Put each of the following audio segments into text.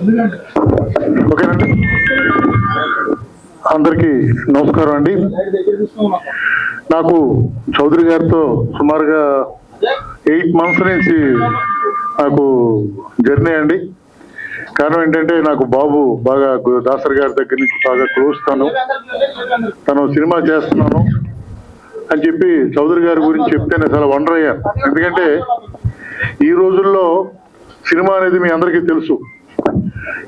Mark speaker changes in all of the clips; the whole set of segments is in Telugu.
Speaker 1: ఓకేనండి, అందరికీ నమస్కారం అండి. నాకు చౌదరి గారితో సుమారుగా 8 months నుంచి నాకు జర్నీ అండి. కారణం ఏంటంటే నాకు బాబు బాగా దాసరి గారి దగ్గర నుంచి బాగా క్లోజ్. తను సినిమా చేస్తున్నాను అని చెప్పి చౌదరి గారి గురించి చెప్తే నేను చాలా వండర్ అయ్యాను. ఎందుకంటే ఈ రోజుల్లో సినిమా అనేది మీ అందరికీ తెలుసు,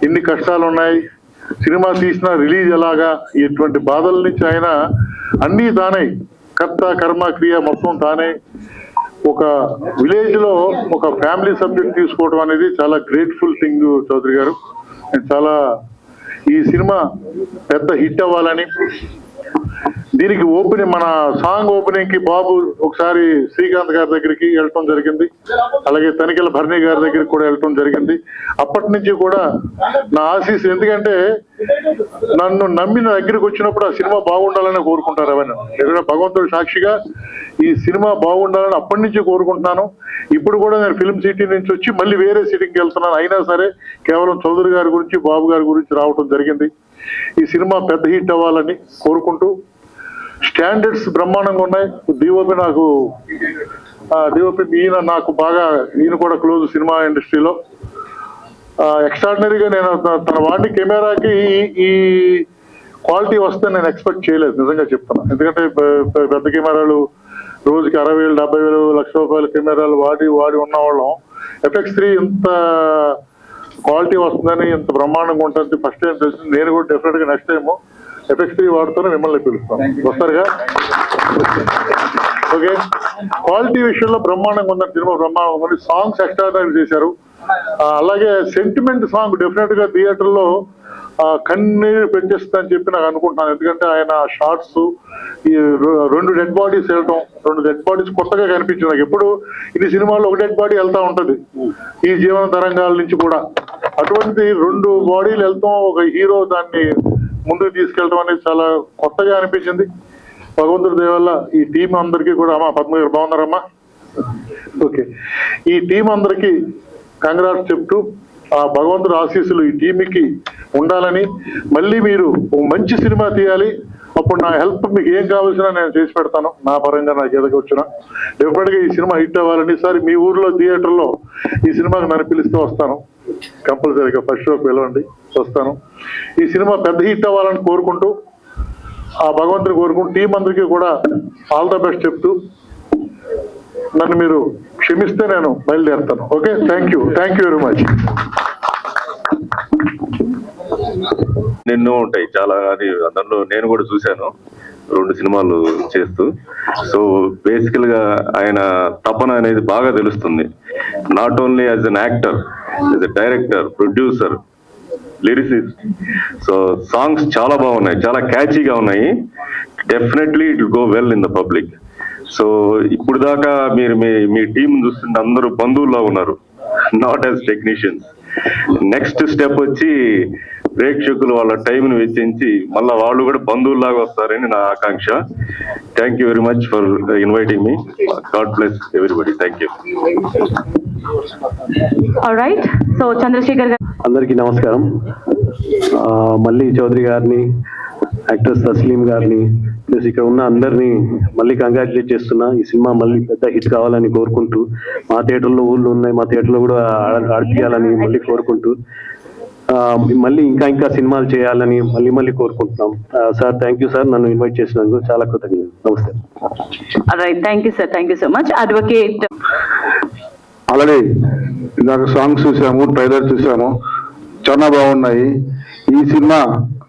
Speaker 1: ఎన్ని కష్టాలు ఉన్నాయి. సినిమా తీసిన రిలీజ్ ఎలాగా, ఇటువంటి బాధల నుంచి ఆయన అన్నీ తానే, కర్త కర్మ క్రియ మొత్తం తానే. ఒక విలేజ్ లో ఒక ఫ్యామిలీ సబ్జెక్ట్ తీసుకోవడం అనేది చాలా గ్రేట్ఫుల్ థింగ్ చౌదరి గారు. చాలా ఈ సినిమా పెద్ద హిట్ అవ్వాలని, దీనికి ఓపెనింగ్, మన సాంగ్ ఓపెనింగ్ కి బాబు ఒకసారి శ్రీకాంత్ గారి దగ్గరికి వెళ్ళటం జరిగింది, అలాగే తనికెల భరణి గారి దగ్గరికి కూడా వెళ్ళటం జరిగింది. అప్పటి నుంచి కూడా నా ఆశీస్, ఎందుకంటే నన్ను నమ్మిన దగ్గరికి వచ్చినప్పుడు ఆ సినిమా బాగుండాలని కోరుకుంటారు అవన్నీ. ఎందుకంటే భగవంతుడు సాక్షిగా ఈ సినిమా బాగుండాలని అప్పటి నుంచి కోరుకుంటున్నాను. ఇప్పుడు కూడా నేను ఫిల్మ్ సిటీ నుంచి వచ్చి మళ్ళీ వేరే సిటీకి వెళ్తున్నాను. అయినా సరే కేవలం చౌదరి గారి గురించి, బాబు గారి గురించి రావటం జరిగింది. ఈ సినిమా పెద్ద హిట్ అవ్వాలని కోరుకుంటూ, స్టాండర్డ్స్ బ్రహ్మాండంగా ఉన్నాయి. డిఓపి నాకు ఈయన నాకు బాగా, ఈయన కూడా క్లోజ్ సినిమా ఇండస్ట్రీలో. ఎక్స్ట్రాడినరీగా నేను తన వాడిని కెమెరాకి ఈ క్వాలిటీ వస్తే నేను ఎక్స్పెక్ట్ చేయలేదు, నిజంగా చెప్తున్నా. ఎందుకంటే పెద్ద కెమెరాలు రోజుకి 60,000, 70,000, ₹1,00,000 కెమెరాలు వాడి ఉన్నవాళ్ళం. FX3 ఇంత క్వాలిటీ వస్తుందని, ఇంత బ్రహ్మాండంగా ఉంటుంది ఫస్ట్ టైం తెలిసింది. నేను కూడా డెఫినెట్ గా నెక్స్ట్ టైం FX3 వాడుతూనే మిమ్మల్ని పిలుస్తాను, వస్తారుగా. ఓకే, క్వాలిటీ విషయంలో బ్రహ్మాండంగా ఉందని, సినిమా బ్రహ్మాండంగా ఉంది. సాంగ్స్ ఎక్స్ట్రాడినరీ చేశారు. అలాగే సెంటిమెంట్ సాంగ్ డెఫినెట్ గా థియేటర్ లో కన్నీరు పెట్టేస్తుందని చెప్పి నాకు అనుకుంటున్నాను. ఎందుకంటే ఆయన షార్ట్స్, ఈ 2 డెడ్ బాడీస్ వెళ్ళటం, 2 డెడ్ బాడీస్ కొత్తగా కనిపించింది నాకు. ఎప్పుడు ఇది సినిమాలో ఒక డెడ్ బాడీ వెళ్తా ఉంటది ఈ జీవన తరంగాల నుంచి కూడా, అటువంటి 2 బాడీలు వెళ్తాం, ఒక హీరో దాన్ని ముందుకు తీసుకెళ్ళడం అనేది చాలా కొత్తగా అనిపించింది. భగవంతుడి దయ వల్ల ఈ టీం అందరికీ కూడా, అమ్మా పద్మ గారు బాగున్నారమ్మా? ఓకే, ఈ టీం అందరికీ కంగ్రాట్స్ చెప్తూ, ఆ భగవంతుడి ఆశీస్సులు ఈ టీంకి ఉండాలని, మళ్ళీ మీరు మంచి సినిమా తీయాలి. అప్పుడు నా హెల్ప్ మీకు ఏం కావాల్సినా నేను చేసి పెడతాను, నా పరంగా నాకు ఎదగ వచ్చినా. డెఫినెట్ గా ఈ సినిమా హిట్ అవ్వాలని, ఈసారి మీ ఊర్లో థియేటర్లో ఈ సినిమాకి నన్ను పిలిస్తే వస్తాను, కంపల్సరీగా ఫస్ట్ షోకి పిలవండి, వస్తాను. ఈ సినిమా పెద్ద హిట్ అవ్వాలని కోరుకుంటూ, ఆ భగవంతుని కోరుకుంటూ, టీం అందరికీ కూడా ఆల్ ద బెస్ట్ చెప్తూ, నన్ను మీరు క్షమిస్తే నేను బయలుదేరుతాను. Okay, thank you very much.
Speaker 2: ఎన్నో ఉంటాయి చాలా, అది దాంట్లో నేను కూడా చూశాను 2 సినిమాలు చేస్తూ. సో బేసికల్ గా ఆయన తపన అనేది బాగా తెలుస్తుంది. Not only as an actor, as a director, producer, lyricist. So songs చాలా బాగున్నాయి, చాలా క్యాచీగా ఉన్నాయి. Definitely it will go well in the public. So ఇప్పుడు దాకా మీరు మీ టీం చూస్తుంటే అందరూ బంధువుల్లో ఉన్నారు, not as technicians. Next step వచ్చి ప్రేక్షకులు వాళ్ళ టైంని వెచ్చించి మళ్ళీ వాళ్ళు కూడా బంధువుల్లాగా వస్తారని నా ఆకాంక్ష. Thank you very much for inviting me. God bless everybody. Thank you.
Speaker 3: Alright, so Chandrashekar గారు
Speaker 4: అందరికీ నమస్కారం. మళ్ళీ చౌదరి గారిని, యాక్టర్ తస్లీం గారిని, ప్లస్ ఇక్కడ ఉన్న అందరినీ మళ్ళీ కంగ్రాచులేట్ చేస్తున్నా. ఈ సినిమా మళ్ళీ పెద్ద హిట్ కావాలని కోరుకుంటూ, మా థియేటర్లో ఊళ్ళు ఉన్నాయి, మా థియేటర్లో కూడా ఆడిపియాలని మళ్ళీ కోరుకుంటూ, మళ్ళీ ఇంకా సినిమాలు చేయాలని మళ్ళీ కోరుకుంటున్నాం. సార్ థ్యాంక్ యూ సార్, నన్ను ఇన్వైట్ చేసినందుకు చాలా కృతజ్ఞతలు. నమస్తే.
Speaker 3: Thank you sir, thank you so much. Advocate
Speaker 1: already ఇందాక సాంగ్స్ చూసాము, ట్రైలర్ చూసాము, చాలా బాగున్నాయి. ఈ సినిమా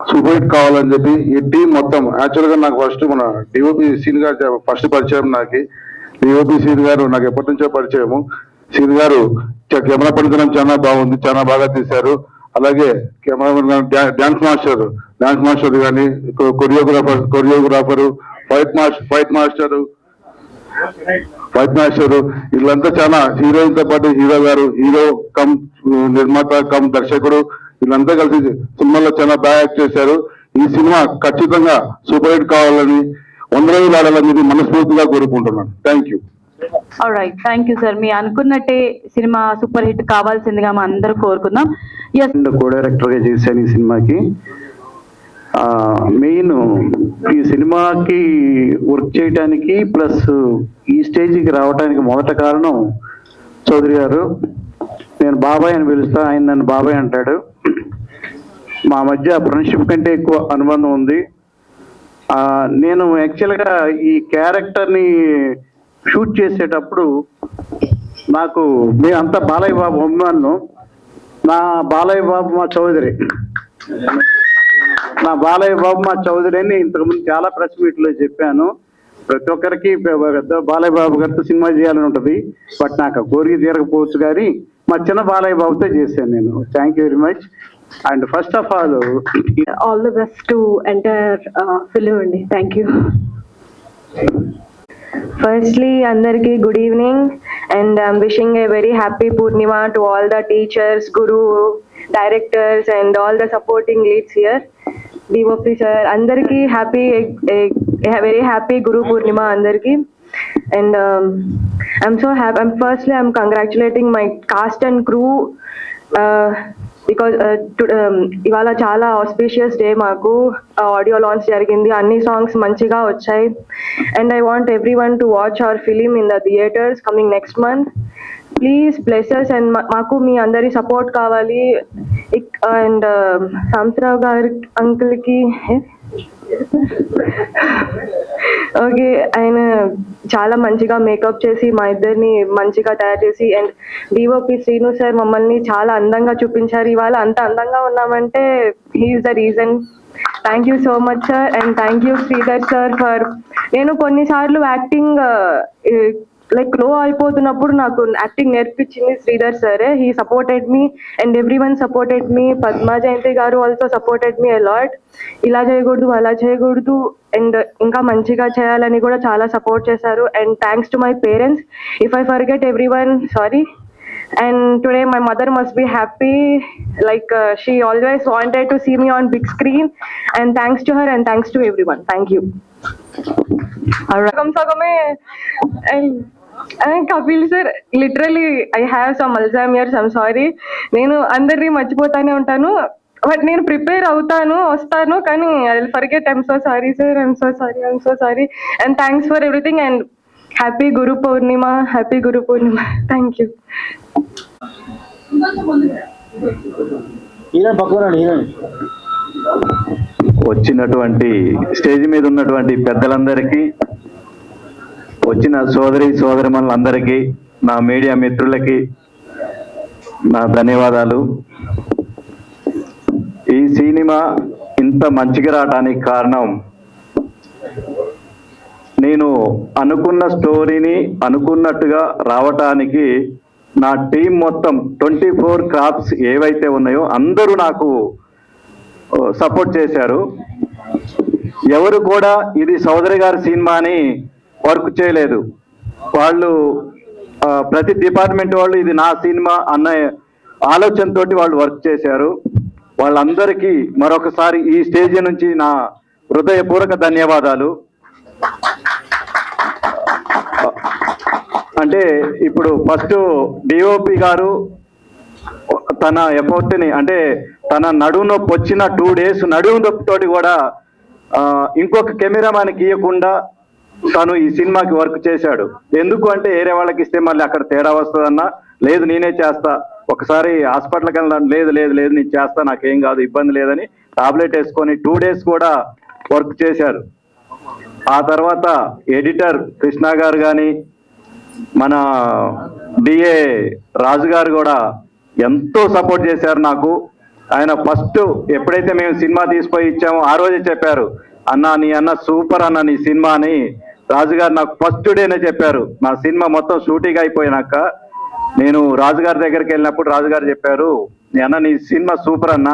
Speaker 1: సూపర్ హిట్ కావాలని చెప్పి ఈ టీం మొత్తం, యాక్చువల్ గా నాకు ఫస్ట్ మన డిఓపి సీన్ గారు ఫస్ట్ పరిచయం. నాకు డిఓపి సీన్ గారు నాకు ఎప్పటి నుంచో పరిచయము. సీన్ గారు కెమెరా పనితనం చాలా బాగుంది, చాలా బాగా తీశారు. అలాగే కెమెరా డాన్స్ మాస్టర్ కానీ, కొరియోగ్రాఫరు, ఫైట్ మాస్టర్ వీళ్ళంతా చాలా, హీరోయిన్ తో పాటు హీరో గారు, హీరో కమ్ నిర్మాత కమ్ దర్శకుడు, వీళ్ళంతా కలిసి సినిమాలో చాలా బాగా యాక్ట్ చేశారు. ఈ సినిమా ఖచ్చితంగా సూపర్ హిట్ కావాలని, 100 రోజులు ఆడాలని మనస్ఫూర్తిగా కోరుకుంటున్నాను. Thank you.
Speaker 3: Right, thank you sir. మీ అనుకున్నట్టే సినిమా సూపర్ హిట్ కావాల్సిందిగా మా అందరూ కోరుకుందాం. ఎస్,
Speaker 4: కో డైరెక్టర్గా చేశాను ఈ సినిమాకి. మెయిన్ ఈ సినిమాకి వర్క్ చేయడానికి ప్లస్ ఈ స్టేజ్కి రావడానికి మొదట కారణం చౌదరి గారు. నేను బాబాయ్ అని పిలుస్తా, ఆయన నన్ను బాబాయ్ అంటాడు. మా మధ్య ఫ్రెండ్షిప్ కంటే ఎక్కువ అనుబంధం ఉంది. నేను యాక్చువల్గా ఈ క్యారెక్టర్ని షూట్ చేసేటప్పుడు నాకు మేమంతా బాలయ్య బాబు అభిమానులు. నా బాలయ్య బాబు మా చౌదరి అని ఇంతకుముందు చాలా ప్రెస్ మీట్లో చెప్పాను. ప్రతి ఒక్కరికి పెద్ద బాలయ్య బాబు గారితో సినిమా చేయాలని ఉంటుంది, బట్ నాకు కోరిక తీరకపోవచ్చు. కానీ మా చిన్న బాలయ్య బాబుతో చేశాను నేను. Thank you very much. And first of
Speaker 5: all the best to entire film అండి. Thank you. Firstly, andarki good evening, and I'm wishing a very happy Purnima to all the teachers, guru, directors, and all the supporting leads here. DOP sir, andarki happy, a very happy Guru Purnima andarki. And I'm so happy. I'm congratulating my cast and crew because ఇవాళ చాలా ఆస్పిషియస్ డే. మాకు ఆడియో లాంచ్ జరిగింది, అన్ని సాంగ్స్ మంచిగా వచ్చాయి. And I want every one to watch hour film in the theatres coming next month. Please blesses. And మాకు మీ అందరి సపోర్ట్ కావాలి. అండ్ సాంసరావు గారి అంకుల్కి ఓకే, ఆయన చాలా మంచిగా మేకప్ చేసి మా ఇద్దరిని మంచిగా తయారు చేసి, అండ్ డిఓపి శ్రీను సార్ మమ్మల్ని చాలా అందంగా చూపించారు. ఇవాళ అంత అందంగా ఉన్నామంటే he's the reason. Thank you so much sir. And thank you Sridhar sir for, నేను కొన్నిసార్లు యాక్టింగ్ లైక్ లో అయిపోతున్నప్పుడు నాకు యాక్టింగ్ నేర్పించింది Sridhar sir. He supported me and everyone supported me. Padma Jayanthi గారు ఆల్సో సపోర్టెడ్ మీ అలాట్. ఇలా చేయకూడదు, అలా చేయకూడదు, అండ్ ఇంకా మంచిగా చేయాలని కూడా చాలా సపోర్ట్ చేశారు. And thanks to my parents. If I forget every one, sorry. And today my mother must be happy, like she always wanted to see me on big screen, and thanks to her and thanks to everyone. Thank you. Sagame and Kapil sir, literally I have some Alzheimer's, I'm sorry. నేను అందరినీ మర్చిపోతానే ఉంటాను, బట్ నేను ప్రిపేర్ అవుతాను, వస్తాను, కానీ I will forget. I'm so sorry sir, I'm so sorry. And thanks for everything. And happy Guru Purnima, happy Guru Purnima. Thank you.
Speaker 4: వచ్చినటువంటి స్టేజ్ మీద ఉన్నటువంటి పెద్దలందరికీ, వచ్చిన సోదరిమణులందరికీ, నా మీడియా మిత్రులకి నా ధన్యవాదాలు. ఈ సినిమా ఇంత మంచిగా రావడానికి కారణం, నేను అనుకున్న స్టోరీని అనుకున్నట్టుగా రావటానికి నా టీం మొత్తం 24 క్రాఫ్ట్స్ ఏవైతే ఉన్నాయో అందరూ నాకు సపోర్ట్ చేశారు. ఎవరు కూడా ఇది చౌదరి గారి సినిమా అని వర్క్ చేయలేదు. వాళ్ళు ప్రతి డిపార్ట్మెంట్ వాళ్ళు ఇది నా సినిమా అన్న ఆలోచనతోటి వాళ్ళు వర్క్ చేశారు. వాళ్ళందరికీ మరొకసారి ఈ స్టేజ్ నుంచి నా హృదయపూర్వక ధన్యవాదాలు. అంటే ఇప్పుడు ఫస్ట్ డిఓపి గారు తన ఎఫర్ట్ని, అంటే తన నడుము నొప్పి వచ్చిన 2 days నడుము నొప్పితోటి కూడా ఇంకొక కెమెరామాన్కి ఇవ్వకుండా తను ఈ సినిమాకి వర్క్ చేశాడు. ఎందుకు అంటే వేరే వాళ్ళకి ఇస్తే మళ్ళీ అక్కడ తేడా వస్తుందన్నా, లేదు నేనే చేస్తా, ఒకసారి హాస్పిటల్కి వెళ్ళాను, లేదు నేను చేస్తా, నాకేం కాదు, ఇబ్బంది లేదని టాబ్లెట్ వేసుకొని 2 days కూడా వర్క్ చేశారు. ఆ తర్వాత ఎడిటర్ కృష్ణ గారు కానీ, మన డిఏ రాజు గారు కూడా ఎంతో సపోర్ట్ చేశారు నాకు. ఆయన ఫస్ట్ ఎప్పుడైతే మేము సినిమా తీసుకొని ఇచ్చామో ఆ రోజే చెప్పారు, అన్న నీ అన్న సూపర్ అన్న నీ సినిమా అని. రాజుగారు నాకు ఫస్ట్ డేనే చెప్పారు. నా సినిమా మొత్తం షూటింగ్ అయిపోయినాక నేను రాజుగారి దగ్గరికి వెళ్ళినప్పుడు రాజుగారు చెప్పారు, నీ అన్న నీ సినిమా సూపర్ అన్న,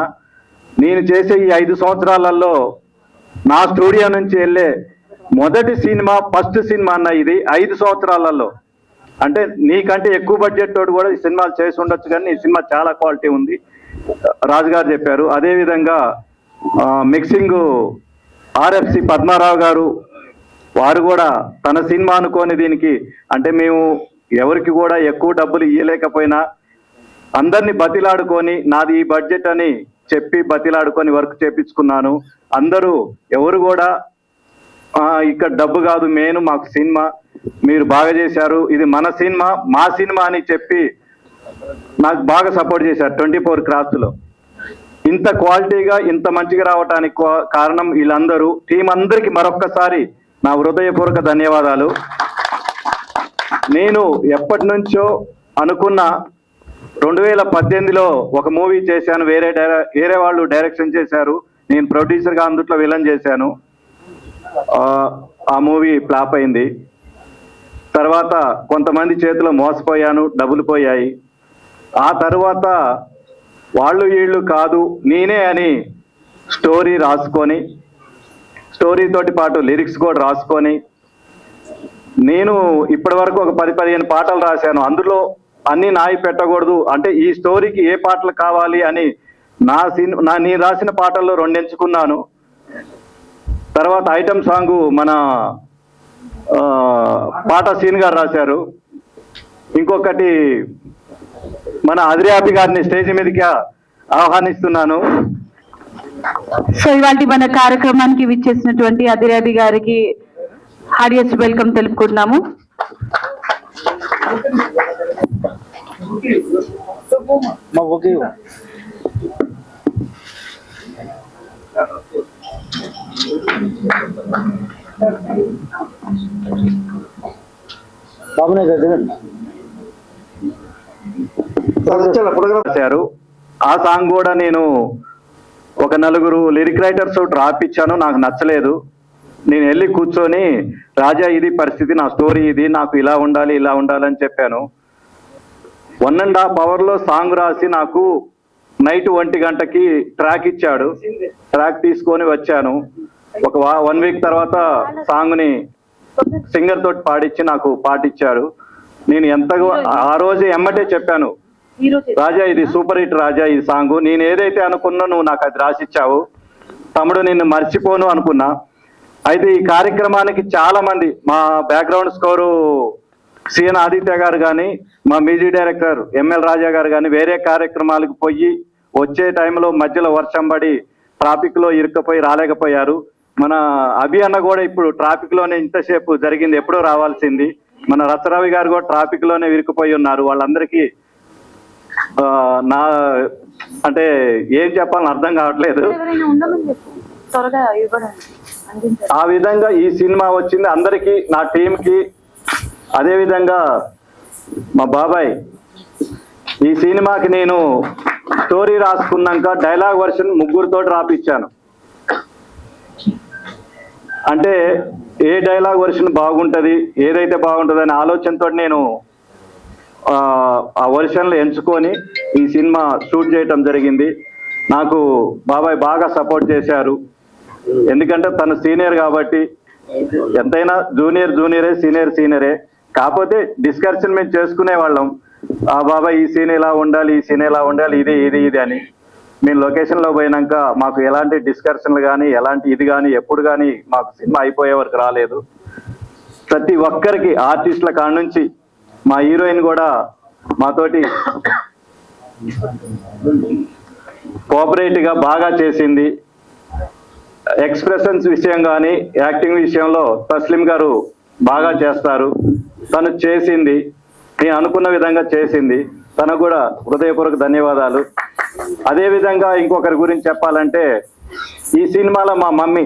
Speaker 4: నేను చేసే ఈ 5 సంవత్సరాలలో నా స్టూడియో నుంచి వెళ్ళే మొదటి సినిమా, ఫస్ట్ సినిమా అన్న ఇది 5 సంవత్సరాలలో. అంటే నీకంటే ఎక్కువ బడ్జెట్ తోటి కూడా ఈ సినిమాలు చేసి ఉండొచ్చు, కానీ ఈ సినిమా చాలా క్వాలిటీ ఉంది రాజుగారు చెప్పారు. అదేవిధంగా మిక్సింగ్ ఆర్ఎఫ్సి పద్మారావు గారు
Speaker 6: వారు కూడా తన సినిమా అనుకోని దీనికి అంటే మేము ఎవరికి కూడా ఎక్కువ డబ్బులు ఇవ్వలేకపోయినా అందరినీ బతిలాడుకొని నాది ఈ బడ్జెట్ అని చెప్పి బతిలాడుకొని వర్క్ చేపించుకున్నాను. అందరూ ఎవరు కూడా ఇక్కడ డబ్బు కాదు మెయిన్, మాకు సినిమా మీరు బాగా చేశారు, ఇది మన సినిమా మా సినిమా అని చెప్పి నాకు బాగా సపోర్ట్ చేశారు 24 క్రాఫ్ట్స్లో. ఇంత క్వాలిటీగా ఇంత మంచిగా రావడానికి కారణం వీళ్ళందరూ. టీం అందరికీ మరొక్కసారి నా హృదయపూర్వక ధన్యవాదాలు. నేను ఎప్పటి నుంచో అనుకున్న 2018లో ఒక మూవీ చేశాను, వేరే వాళ్ళు డైరెక్షన్ చేశారు, నేను ప్రొడ్యూసర్గా అందుట్లో విలన్ చేశాను. ఆ మూవీ ఫ్లాప్ అయింది. తర్వాత కొంతమంది చేతిలో మోసపోయాను, డబ్బులు పోయాయి. ఆ తర్వాత వాళ్ళు వీళ్ళు కాదు నేనే అని స్టోరీ రాసుకొని, స్టోరీతోటి పాటు లిరిక్స్ కూడా రాసుకొని నేను ఇప్పటి వరకు ఒక 10-15 పాటలు రాశాను. అందులో అన్ని నాయి పెట్టకూడదు అంటే ఈ స్టోరీకి ఏ పాటలు కావాలి అని నేను రాసిన పాటల్లో 2 ఎంచుకున్నాను. తర్వాత ఐటమ్ సాంగ్ మన పాట సీన్ గారు రాశారు. ఇంకొకటి మన అదిరాపి గారిని స్టేజ్ మీదకి ఆహ్వానిస్తున్నాను.
Speaker 3: సో ఇవాళ మన కార్యక్రమానికి విచ్చేసినటువంటి అదిరాబి గారికి హార్డియస్ట్ వెల్కమ్ తెలుపుకుంటున్నాము.
Speaker 6: రాశారు. ఆ సాంగ్ కూడా నేను ఒక 4 లిరిక్ రైటర్స్ రాపిచ్చాను, నాకు నచ్చలేదు. నేను వెళ్ళి కూర్చొని రాజా ఇది పరిస్థితి, నా స్టోరీ ఇది, నాకు ఇలా ఉండాలని చెప్పాను. 1.5 అవర్లో సాంగ్ రాసి నాకు నైట్ 1 గంటకి ట్రాక్ ఇచ్చాడు. ట్రాక్ తీసుకొని వచ్చాను. ఒక 1 వీక్ తర్వాత సాంగ్ని సింగర్ తోటి పాడించి నాకు పాటిచ్చాడు. నేను ఎంతగా ఆ రోజు ఎమ్మటే చెప్పాను, రాజా ఇది సూపర్ హిట్ రాజా ఈ సాంగ్, నేను ఏదైతే అనుకున్నా నువ్వు నాకు అది రాసిచ్చావు తమ్ముడు, నిన్ను మర్చిపోను అనుకున్నా. అయితే ఈ కార్యక్రమానికి చాలా మంది మా బ్యాక్గ్రౌండ్ స్కోరు సిఎన్ ఆదిత్య గారు కానీ, మా మ్యూజిక్ డైరెక్టర్ ఎంఎల్ రాజా గారు కానీ వేరే కార్యక్రమాలకు పోయి వచ్చే టైంలో మధ్యలో వర్షం పడి ట్రాఫిక్ లో ఇరుక్కుపోయి రాలేకపోయారు. మన అభి అన్న కూడా ఇప్పుడు ట్రాఫిక్ లోనే ఇంతసేపు జరిగింది, ఎప్పుడో రావాల్సింది. మన రచరవి గారు కూడా ట్రాఫిక్ లోనే ఇరుక్కుపోయి ఉన్నారు. వాళ్ళందరికీ నా అంటే ఏం చెప్పాలని అర్థం కావట్లేదు. ఆ విధంగా ఈ సినిమా వచ్చింది అందరికీ, నా టీంకి. అదే విధంగా మా బాబాయ్ ఈ సినిమాకి నేను స్టోరీ రాసుకున్నాక డైలాగ్ వర్షన్ 3 రాపిచ్చాను. అంటే ఏ డైలాగ్ వర్షన్ బాగుంటుంది, ఏదైతే బాగుంటుంది అనే ఆలోచనతో నేను ఆ వర్షన్లు ఎంచుకొని ఈ సినిమా షూట్ చేయటం జరిగింది. నాకు బాబాయ్ బాగా సపోర్ట్ చేశారు. ఎందుకంటే తను సీనియర్ కాబట్టి, ఎంతైనా జూనియరే, సీనియరే. కాకపోతే డిస్కషన్ మేము చేసుకునే వాళ్ళం, ఆ బాబాయ్ ఈ సీన్ ఇలా ఉండాలి, ఈ సీన్ ఇలా ఉండాలి, ఇది అని. మేము లొకేషన్లో పోయినాక మాకు ఎలాంటి డిస్కషన్లు కానీ ఎలాంటి ఇది కానీ ఎప్పుడు కానీ మాకు సినిమా అయిపోయే వరకు రాలేదు. ప్రతి ఒక్కరికి ఆర్టిస్టుల కాడ నుంచి మా హీరోయిన్ కూడా మాతోటి కోఆపరేటివ్గా బాగా చేసింది. ఎక్స్ప్రెషన్స్ విషయం కానీ యాక్టింగ్ విషయంలో తస్లిం గారు బాగా చేస్తారు. తను చేసింది, నేను అనుకున్న విధంగా చేసింది. తనకు కూడా హృదయపూర్వక ధన్యవాదాలు. అదేవిధంగా ఇంకొకరి గురించి చెప్పాలంటే ఈ సినిమాలో మా మమ్మీ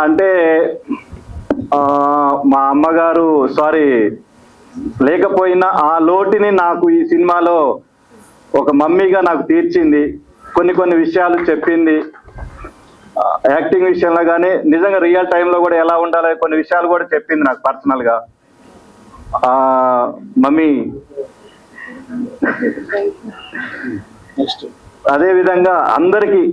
Speaker 6: అంటే మా అమ్మగారు లేకపోయినా ఆ లోటుని నాకు ఈ సినిమాలో ఒక మమ్మీగా నాకు తీర్చింది. కొన్ని విషయాలు చెప్పింది. యాక్టింగ్ విషయంలో కానీ నిజంగా రియల్ టైంలో కూడా ఎలా ఉండాలి కొన్ని విషయాలు కూడా చెప్పింది నాకు పర్సనల్గా. మమ్మీ అదేవిధంగా అందరికీ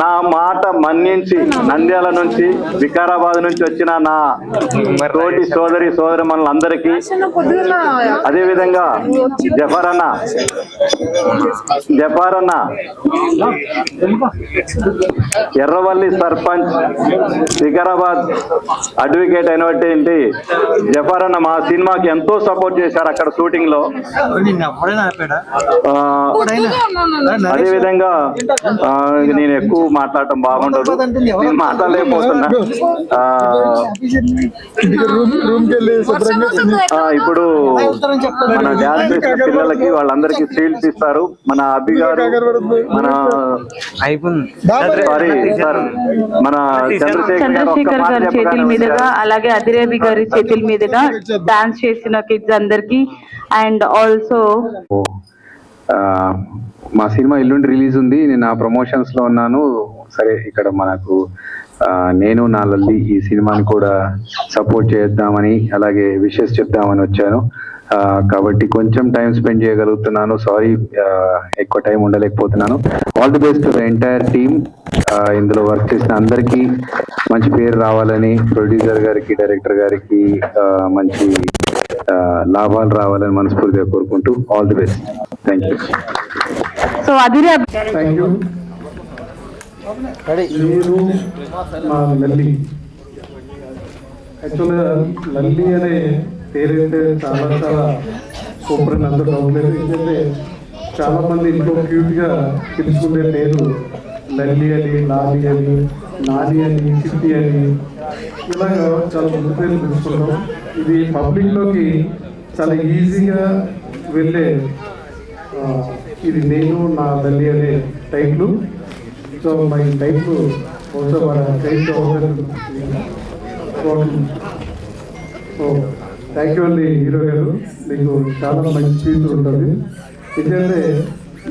Speaker 6: నా మాట మన్నించి నంద్యాల నుంచి వికారాబాద్ నుంచి వచ్చిన నా తోటి సోదరిమణులందరికీ, అదేవిధంగా జఫర్ అన్న ఎర్రవల్లి సర్పంచ్ వికారాబాద్ అడ్వకేట్ అయినటువంటి జఫర్ అన్న మా సినిమాకి ఎంతో సపోర్ట్ చేశారు అక్కడ షూటింగ్ లో. అదేవిధంగా నేను ఎక్కువ మాట్లాడటం బాగుండదు, నేను మాట్లాడలేకపోతున్నా. ఇప్పుడు మన డ్యాన్స్ చేసిన పిల్లలకి వాళ్ళందరికీ షీల్డ్స్ ఇస్తారు. మన అభి గారు, మన సారీ సార్, మన
Speaker 3: చంద్రశేఖర్ గారి చేతుల మీదుగా, అలాగే అదిరేవి గారి చేతుల మీదుగా డాన్స్ చేసిన కిడ్స్ అందరికి, అండ్ ఆల్సో
Speaker 7: మా సినిమా ఎల్లుండి రిలీజ్ ఉంది. నేను ఆ ప్రమోషన్స్ లో ఉన్నాను. సరే, ఇక్కడ మనకు నేను నా లల్లి ఈ సినిమాని కూడా సపోర్ట్ చేద్దామని, అలాగే విషెస్ చెప్దామని వచ్చాను. కాబట్టి కొంచెం టైం స్పెండ్ చేయగలుగుతున్నాను. సారీ, ఎక్కువ టైం ఉండలేకపోతున్నాను. All the best to the entire team. ఇందులో వర్క్ చేసిన అందరికీ మంచి పేరు రావాలని, ప్రొడ్యూసర్ గారికి, డైరెక్టర్ గారికి మంచి లాభాలు రావాలని మనస్ఫూర్తిగా కోరుకుంటూ all the best. Thank you.
Speaker 3: So Adire
Speaker 1: thank you. మీరు మా లల్లి, యాక్చువల్గా లల్లి అనే పేరైతే చాలా సూపర్ అని అందరూ నవ్వలేదు. ఎందుకంటే చాలా మంది ఇంట్లో క్యూట్గా పిలుచుకునే పేరు లల్లి అని, లాలి అని, నాని అని, చిట్టి అని, ఇలాగ చాలా ముందు పేర్లు పిలుచుకుంటాం. ఇది పబ్లిక్లోకి చాలా ఈజీగా వెళ్ళే ఇది నేను నా తల్లి అనే title. So my title also మన టైటిల్. సో థ్యాంక్ యూ అండి హీరో గారు, మీకు చాలా మంచి ఫీచర్ ఉంటుంది. ఎందుకంటే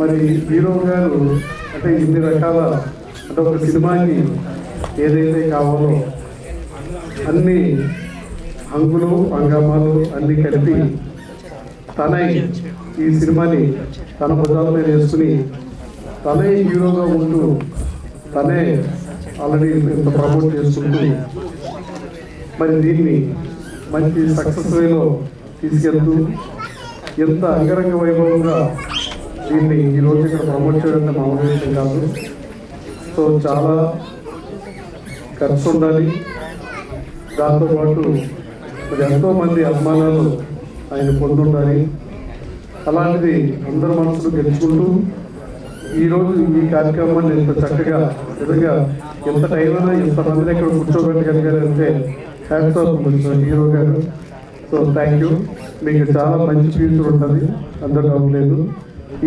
Speaker 1: మరి హీరో గారు అంటే ఇన్ని రకాల, అంటే ఒక సినిమాకి ఏదైతే కావాలో అన్ని హంగులు హంగామాలు అన్నీ కలిపి తనై ఈ సినిమాని తన భుజాల మీద వేసుకుని తనే హీరోగా ఉంటూ తనే ఆల్రెడీ ఇంత ప్రమోట్ చేసుకుంటూ మరి దీన్ని మంచి సక్సెస్ వేలో తీసుకెళ్తూ ఎంత అంగరంగ వైభవంగా దీన్ని ఈరోజు ఇక్కడ ప్రమోట్ చేయడం మామూలు విషయం కాదు. సో చాలా ఖర్చు ఉండాలి. దాంతోపాటు మరి ఎంతోమంది అభిమానాలు ఆయన పొందుండాలి. అలాంటిది అందరి మనసులు గెలుచుకుంటూ ఈరోజు ఈ కార్యక్రమాన్ని ఇంత చక్కగా నిజంగా ఎంత టైం అయినా ఇంతమందిని ఇక్కడ కూర్చోబెట్టగలిగారంటే హ్యాట్స్ ఆఫ్ హీరో గారు. So thank you. మీకు చాలా మంచి ఫ్యూచర్ ఉంటుంది, అందరూ నవ్వలేదు.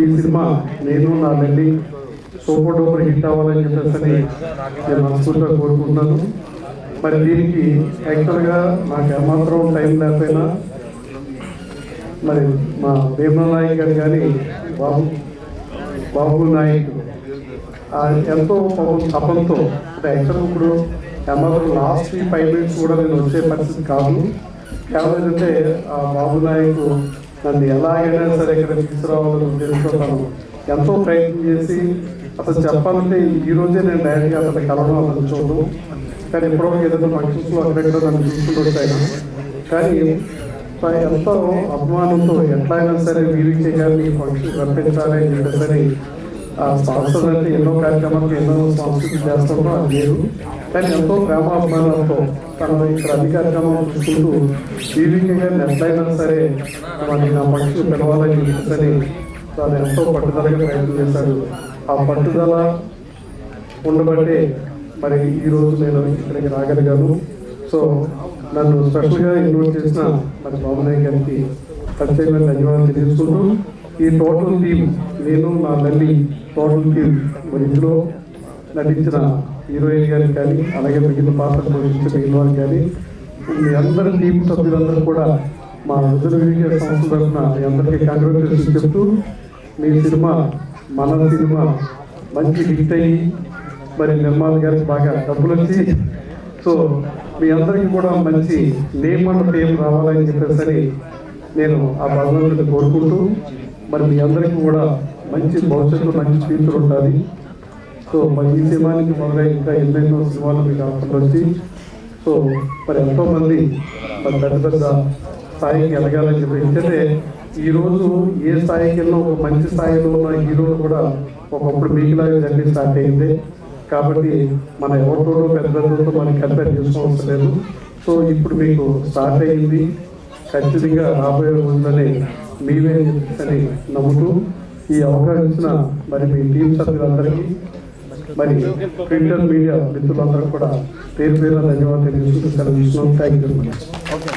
Speaker 1: ఈ సినిమా నేను నా లల్లి సూపర్ డూపర్ హిట్ అవ్వాలని చెప్పేసి నేను మనస్ఫూర్తిగా కోరుకుంటున్నాను. మరి దీనికి యాక్చువల్గా నాకు ఏమాత్రం టైం లేకపోయినా మరి మా భీమా నాయక్ గారు కానీ బాబు నాయక్ ఎంతో తపంతో, అంటే యాక్చువల్గా ఇప్పుడు ఏమాత్రం లాస్ట్ 5 minutes కూడా నేను వచ్చే పరిస్థితి కాదు. కేవలం ఏంటంటే ఆ బాబు నాయక్ నన్ను ఎలాగైనా సరే ఇక్కడ తీసుకురావాలని తెలుసుకుంటాను. ఎంతో ప్రయత్నం చేసి అసలు చెప్పాలంటే ఈ రోజే నేను డైరెక్ట్గా అతను కలవడం అతను చూడడం, కానీ ఎప్పుడో ఏదైనా ఫంక్షన్స్లో అక్కడెక్కడ నన్ను తీసుకుంటూ వచ్చాను. కానీ ఎంతో అభిమానంతో ఎట్లయినా సరే వీరికి గారిని ఫంక్షన్ రప్పించాలి అని చెప్పేసి స్పాన్సర్ అంటే ఎన్నో కార్యక్రమాలకు ఎన్నో స్పాన్సర్ చేస్తుంటో అది లేదు. కానీ ఎంతో ప్రేమ అభిమానంతో తను ఇక్కడ అన్ని కార్యక్రమాలు చూసుకుంటూ వీరికి గారిని ఎట్లయినా సరే వాడిని నా ఫంక్షన్ పిలవాలని చెప్పేసి తాను ఎంతో పట్టుదలగా ప్రయత్నం చేశాడు. ఆ పట్టుదల ఉండబట్టే మరి ఈరోజు నేను ఇక్కడికి రాగలిగాను. సో నన్ను స్పెషల్గా ఇన్వైట్ చేసిన మరి బాబునాయ్ గారికి ప్రత్యేకమైన ధన్యవాదాలు తెలియజేసుకుంటూ ఈ టోటల్ టీం, నేను నా లల్లి టోటల్ టీం, మరి ఇందులో నటించిన హీరోయిన్ గారికి కానీ అలాగే మిగిలిన పాత్రలు పోషించిన మిగిలిన వారికి కానీ మీ అందరి టీం సభ్యులందరూ కూడా మా రుద్రవీర్య సంస్థ తరఫున మీ అందరికీ కంగ్రాచులేషన్స్ చెప్తూ మీ సినిమా మన సినిమా మంచి హిట్ అయ్యి మరి నిర్మాత గారికి బాగా డబ్బులు వచ్చి సో మీ అందరికీ కూడా మంచి నేమ్ అండ్ ఫేమ్ రావాలని చెప్పేసి నేను ఆ భగవంతుడిని కోరుకుంటూ మరి మీ అందరికీ కూడా
Speaker 8: మంచి భవిష్యత్తు, మంచి ఫ్యూచర్ ఉంటుంది. సో మరి ఈ సినిమానికి మొదలై ఇంకా ఎన్నెన్నో సినిమాలు మీకు అవసరం వచ్చి సో మరి ఎంతోమంది మరి పెద్ద పెద్ద స్థాయికి ఎదగాలని చెప్పి, ఎందుకంటే ఈరోజు ఏ స్థాయికి వెళ్ళినా ఒక మంచి స్థాయిలో ఉన్న హీరోలు కూడా ఒకప్పుడు మీకులాగా జర్నీ స్టార్ట్ అయింది. కాబట్టి మన ఎవరితో పెద్ద పెద్దతో మనం కంపేర్ చేసుకోవాల్సిన లేదు. సో ఇప్పుడు మీకు స్టార్ట్ అయింది, ఖచ్చితంగా రాబోయే రోజులని మీవే అని నమ్ముతూ ఈ అవకాశం ఇచ్చిన మరి మీ టీం సభ్యులందరికీ మరి ప్రింటర్ మీడియా మిత్రులందరూ కూడా పేరు పేరు ధన్యవాదాలు తెలుసుకుంటూ సెలవు. Thank you.